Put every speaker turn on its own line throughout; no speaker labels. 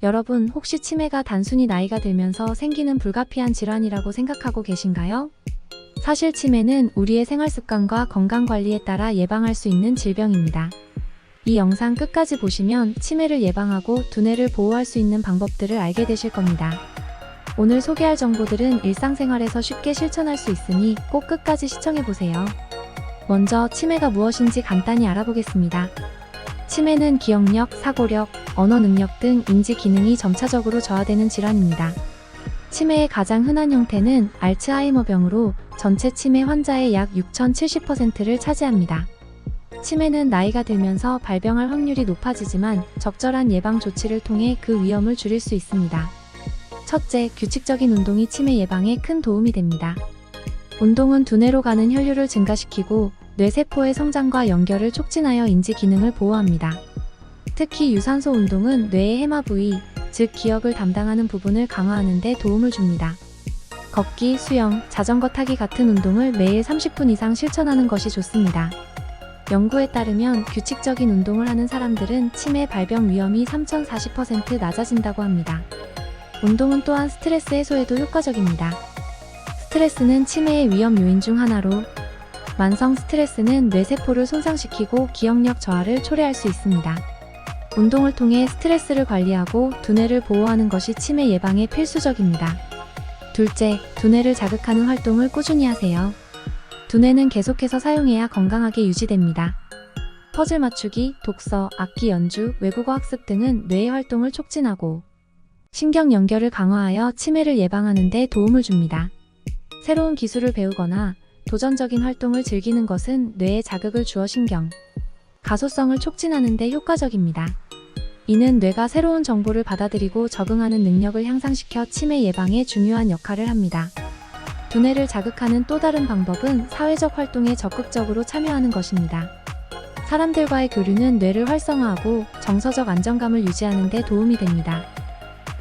여러분, 혹시 치매가 단순히 나이가 들면서 생기는 불가피한 질환이라고 생각하고 계신가요? 사실 치매는 우리의 생활 습관과 건강 관리에 따라 예방할 수 있는 질병입니다. 이 영상 끝까지 보시면 치매를 예방하고 두뇌를 보호할 수 있는 방법들을 알게 되실 겁니다. 오늘 소개할 정보들은 일상생활에서 쉽게 실천할 수 있으니 꼭 끝까지 시청해보세요. 먼저 치매가 무엇인지 간단히 알아보겠습니다. 치매는 기억력, 사고력, 언어 능력 등 인지 기능이 점차적으로 저하되는 질환입니다. 치매의 가장 흔한 형태는 알츠하이머병으로 전체 치매 환자의 약 6,070%를 차지합니다. 치매는 나이가 들면서 발병할 확률이 높아지지만 적절한 예방 조치를 통해 그 위험을 줄일 수 있습니다. 첫째, 규칙적인 운동이 치매 예방에 큰 도움이 됩니다. 운동은 두뇌로 가는 혈류를 증가시키고 뇌세포의 성장과 연결을 촉진하여 인지 기능을 보호합니다. 특히 유산소 운동은 뇌의 해마 부위, 즉 기억을 담당하는 부분을 강화하는 데 도움을 줍니다. 걷기, 수영, 자전거 타기 같은 운동을 매일 30분 이상 실천하는 것이 좋습니다. 연구에 따르면 규칙적인 운동을 하는 사람들은 치매 발병 위험이 3,040% 낮아진다고 합니다. 운동은 또한 스트레스 해소에도 효과적입니다. 스트레스는 치매의 위험 요인 중 하나로 만성 스트레스는 뇌세포를 손상시키고 기억력 저하를 초래할 수 있습니다. 운동을 통해 스트레스를 관리하고 두뇌를 보호하는 것이 치매 예방에 필수적입니다. 둘째, 두뇌를 자극하는 활동을 꾸준히 하세요. 두뇌는 계속해서 사용해야 건강하게 유지됩니다. 퍼즐 맞추기, 독서, 악기 연주, 외국어 학습 등은 뇌의 활동을 촉진하고 신경 연결을 강화하여 치매를 예방하는 데 도움을 줍니다. 새로운 기술을 배우거나 도전적인 활동을 즐기는 것은 뇌에 자극을 주어 신경, 가소성을 촉진하는 데 효과적입니다. 이는 뇌가 새로운 정보를 받아들이고 적응하는 능력을 향상시켜 치매 예방에 중요한 역할을 합니다. 두뇌를 자극하는 또 다른 방법은 사회적 활동에 적극적으로 참여하는 것입니다. 사람들과의 교류는 뇌를 활성화하고 정서적 안정감을 유지하는 데 도움이 됩니다.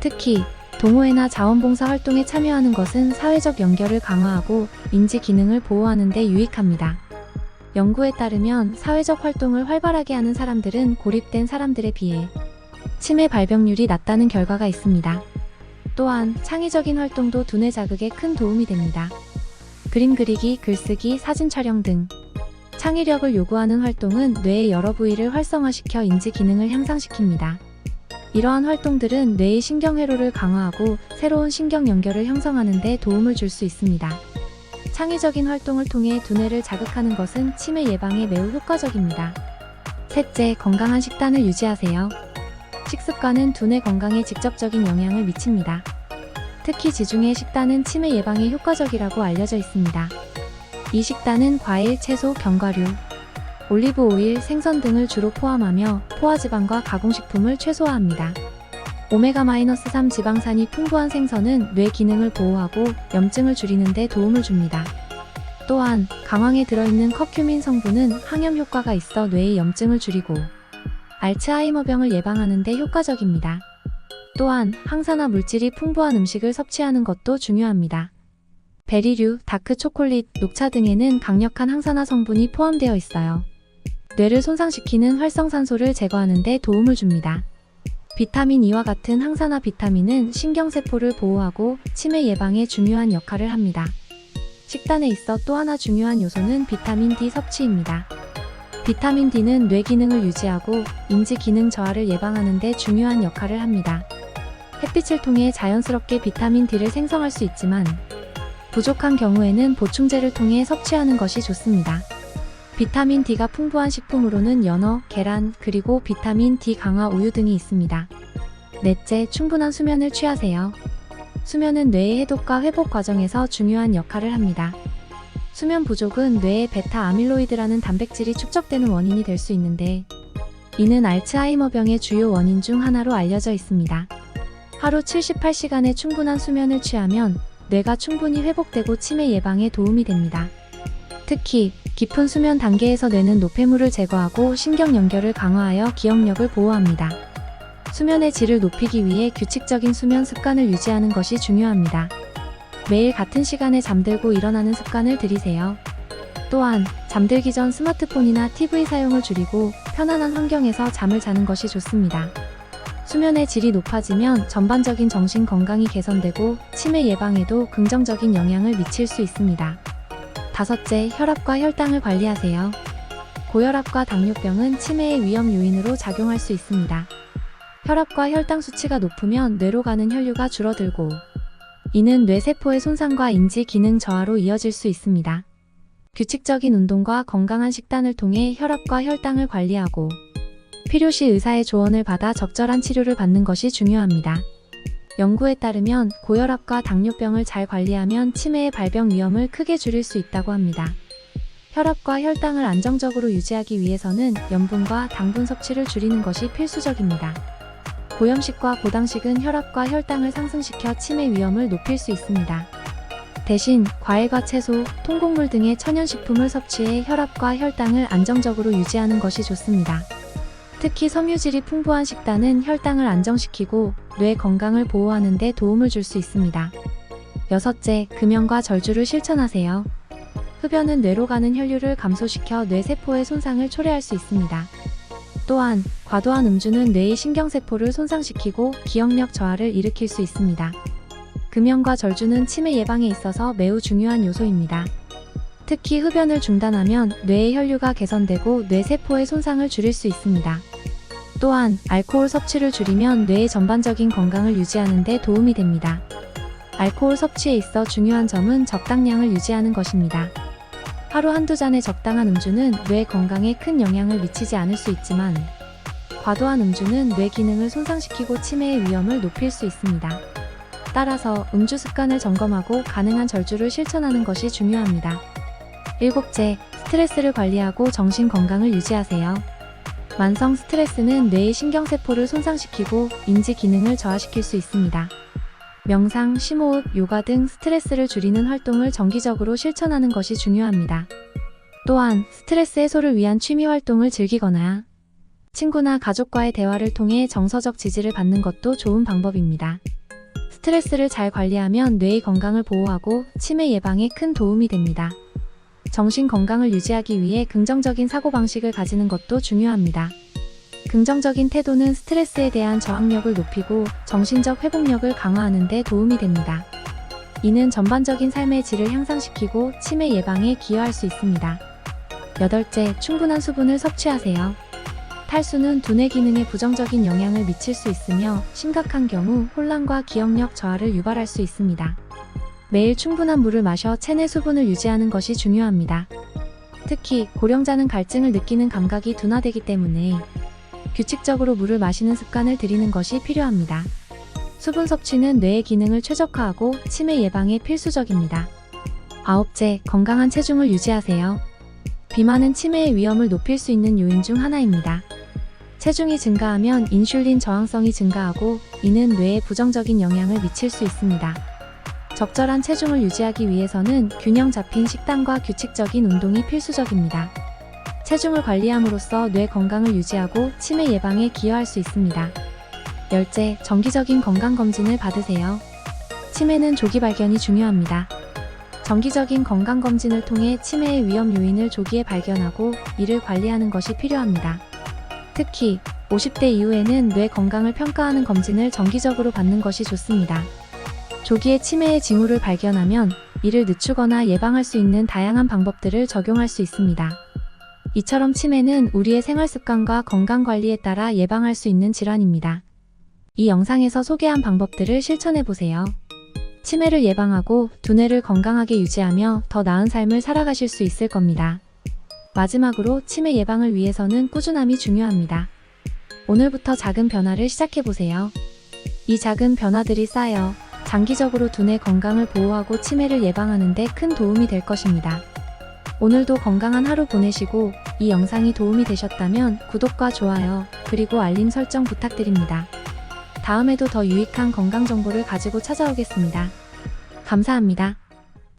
특히 동호회나 자원봉사 활동에 참여하는 것은 사회적 연결을 강화하고 인지 기능을 보호하는 데 유익합니다. 연구에 따르면 사회적 활동을 활발하게 하는 사람들은 고립된 사람들에 비해 치매 발병률이 낮다는 결과가 있습니다. 또한 창의적인 활동도 두뇌 자극에 큰 도움이 됩니다. 그림 그리기, 글쓰기, 사진 촬영 등 창의력을 요구하는 활동은 뇌의 여러 부위를 활성화시켜 인지 기능을 향상시킵니다. 이러한 활동들은 뇌의 신경회로를 강화하고 새로운 신경 연결을 형성하는 데 도움을 줄 수 있습니다. 창의적인 활동을 통해 두뇌를 자극하는 것은 치매 예방에 매우 효과적입니다. 셋째, 건강한 식단을 유지하세요. 식습관은 두뇌 건강에 직접적인 영향을 미칩니다. 특히 지중해 식단은 치매 예방에 효과적이라고 알려져 있습니다. 이 식단은 과일, 채소, 견과류, 올리브 오일, 생선 등을 주로 포함하며 포화지방과 가공식품을 최소화합니다. 오메가-3 지방산이 풍부한 생선은 뇌 기능을 보호하고 염증을 줄이는 데 도움을 줍니다. 또한 강황에 들어있는 커큐민 성분은 항염 효과가 있어 뇌의 염증을 줄이고 알츠하이머병을 예방하는 데 효과적입니다. 또한 항산화 물질이 풍부한 음식을 섭취하는 것도 중요합니다. 베리류, 다크 초콜릿, 녹차 등에는 강력한 항산화 성분이 포함되어 있어요. 뇌를 손상시키는 활성산소를 제거하는 데 도움을 줍니다. 비타민 E와 같은 항산화 비타민은 신경세포를 보호하고 치매 예방에 중요한 역할을 합니다. 식단에 있어 또 하나 중요한 요소는 비타민 D 섭취입니다. 비타민 D는 뇌 기능을 유지하고 인지 기능 저하를 예방하는 데 중요한 역할을 합니다. 햇빛을 통해 자연스럽게 비타민 D를 생성할 수 있지만 부족한 경우에는 보충제를 통해 섭취하는 것이 좋습니다. 비타민 D가 풍부한 식품으로는 연어, 계란, 그리고 비타민 D 강화 우유 등이 있습니다. 넷째, 충분한 수면을 취하세요. 수면은 뇌의 해독과 회복 과정에서 중요한 역할을 합니다. 수면 부족은 뇌의 베타 아밀로이드라는 단백질이 축적되는 원인이 될 수 있는데 이는 알츠하이머병의 주요 원인 중 하나로 알려져 있습니다. 하루 78시간의 충분한 수면을 취하면 뇌가 충분히 회복되고 치매 예방에 도움이 됩니다. 특히 깊은 수면 단계에서 뇌는 노폐물을 제거하고 신경 연결을 강화하여 기억력을 보호합니다. 수면의 질을 높이기 위해 규칙적인 수면 습관을 유지하는 것이 중요합니다. 매일 같은 시간에 잠들고 일어나는 습관을 들이세요. 또한 잠들기 전 스마트폰이나 TV 사용을 줄이고 편안한 환경에서 잠을 자는 것이 좋습니다. 수면의 질이 높아지면 전반적인 정신 건강이 개선되고 치매 예방에도 긍정적인 영향을 미칠 수 있습니다. 다섯째, 혈압과 혈당을 관리하세요. 고혈압과 당뇨병은 치매의 위험 요인으로 작용할 수 있습니다. 혈압과 혈당 수치가 높으면 뇌로 가는 혈류가 줄어들고 이는 뇌세포의 손상과 인지 기능 저하로 이어질 수 있습니다. 규칙적인 운동과 건강한 식단을 통해 혈압과 혈당을 관리하고 필요시 의사의 조언을 받아 적절한 치료를 받는 것이 중요합니다. 연구에 따르면 고혈압과 당뇨병을 잘 관리하면 치매의 발병 위험을 크게 줄일 수 있다고 합니다. 혈압과 혈당을 안정적으로 유지하기 위해서는 염분과 당분 섭취를 줄이는 것이 필수적입니다. 고염식과 고당식은 혈압과 혈당을 상승시켜 치매 위험을 높일 수 있습니다. 대신 과일과 채소, 통곡물 등의 천연식품을 섭취해 혈압과 혈당을 안정적으로 유지하는 것이 좋습니다. 특히 섬유질이 풍부한 식단은 혈당을 안정시키고 뇌 건강을 보호하는 데 도움을 줄 수 있습니다. 여섯째, 금연과 절주를 실천하세요. 흡연은 뇌로 가는 혈류를 감소시켜 뇌세포의 손상을 초래할 수 있습니다. 또한 과도한 음주는 뇌의 신경세포를 손상시키고 기억력 저하를 일으킬 수 있습니다. 금연과 절주는 치매 예방에 있어서 매우 중요한 요소입니다. 특히 흡연을 중단하면 뇌의 혈류가 개선되고 뇌세포의 손상을 줄일 수 있습니다. 또한 알코올 섭취를 줄이면 뇌의 전반적인 건강을 유지하는 데 도움이 됩니다. 알코올 섭취에 있어 중요한 점은 적당량을 유지하는 것입니다. 하루 한두 잔의 적당한 음주는 뇌 건강에 큰 영향을 미치지 않을 수 있지만 과도한 음주는 뇌 기능을 손상시키고 치매의 위험을 높일 수 있습니다. 따라서 음주 습관을 점검하고 가능한 절주를 실천하는 것이 중요합니다. 일곱째, 스트레스를 관리하고 정신 건강을 유지하세요. 만성 스트레스는 뇌의 신경세포를 손상시키고 인지 기능을 저하시킬 수 있습니다. 명상, 심호흡, 요가 등 스트레스를 줄이는 활동을 정기적으로 실천하는 것이 중요합니다. 또한 스트레스 해소를 위한 취미 활동을 즐기거나 친구나 가족과의 대화를 통해 정서적 지지를 받는 것도 좋은 방법입니다. 스트레스를 잘 관리하면 뇌의 건강을 보호하고 치매 예방에 큰 도움이 됩니다. 정신 건강을 유지하기 위해 긍정적인 사고방식을 가지는 것도 중요합니다. 긍정적인 태도는 스트레스에 대한 저항력을 높이고 정신적 회복력을 강화하는 데 도움이 됩니다. 이는 전반적인 삶의 질을 향상시키고 치매 예방에 기여할 수 있습니다. 여덟째, 충분한 수분을 섭취하세요. 탈수는 두뇌 기능에 부정적인 영향을 미칠 수 있으며 심각한 경우 혼란과 기억력 저하를 유발할 수 있습니다. 매일 충분한 물을 마셔 체내 수분을 유지하는 것이 중요합니다. 특히 고령자는 갈증을 느끼는 감각이 둔화되기 때문에 규칙적으로 물을 마시는 습관을 들이는 것이 필요합니다. 수분 섭취는 뇌의 기능을 최적화하고 치매 예방에 필수적입니다. 아홉째, 건강한 체중을 유지하세요. 비만은 치매의 위험을 높일 수 있는 요인 중 하나입니다. 체중이 증가하면 인슐린 저항성이 증가하고 이는 뇌에 부정적인 영향을 미칠 수 있습니다. 적절한 체중을 유지하기 위해서는 균형 잡힌 식단과 규칙적인 운동이 필수적입니다. 체중을 관리함으로써 뇌 건강을 유지하고 치매 예방에 기여할 수 있습니다. 열째, 정기적인 건강검진을 받으세요. 치매는 조기 발견이 중요합니다. 정기적인 건강검진을 통해 치매의 위험 요인을 조기에 발견하고 이를 관리하는 것이 필요합니다. 특히 50대 이후에는 뇌 건강을 평가하는 검진을 정기적으로 받는 것이 좋습니다. 조기에 치매의 징후를 발견하면 이를 늦추거나 예방할 수 있는 다양한 방법들을 적용할 수 있습니다. 이처럼 치매는 우리의 생활 습관과 건강 관리에 따라 예방할 수 있는 질환입니다. 이 영상에서 소개한 방법들을 실천해 보세요. 치매를 예방하고 두뇌를 건강하게 유지하며 더 나은 삶을 살아가실 수 있을 겁니다. 마지막으로 치매 예방을 위해서는 꾸준함이 중요합니다. 오늘부터 작은 변화를 시작해 보세요. 이 작은 변화들이 쌓여 장기적으로 두뇌 건강을 보호하고 치매를 예방하는 데 큰 도움이 될 것입니다. 오늘도 건강한 하루 보내시고 이 영상이 도움이 되셨다면 구독과 좋아요, 그리고 알림 설정 부탁드립니다. 다음에도 더 유익한 건강 정보를 가지고 찾아오겠습니다. 감사합니다.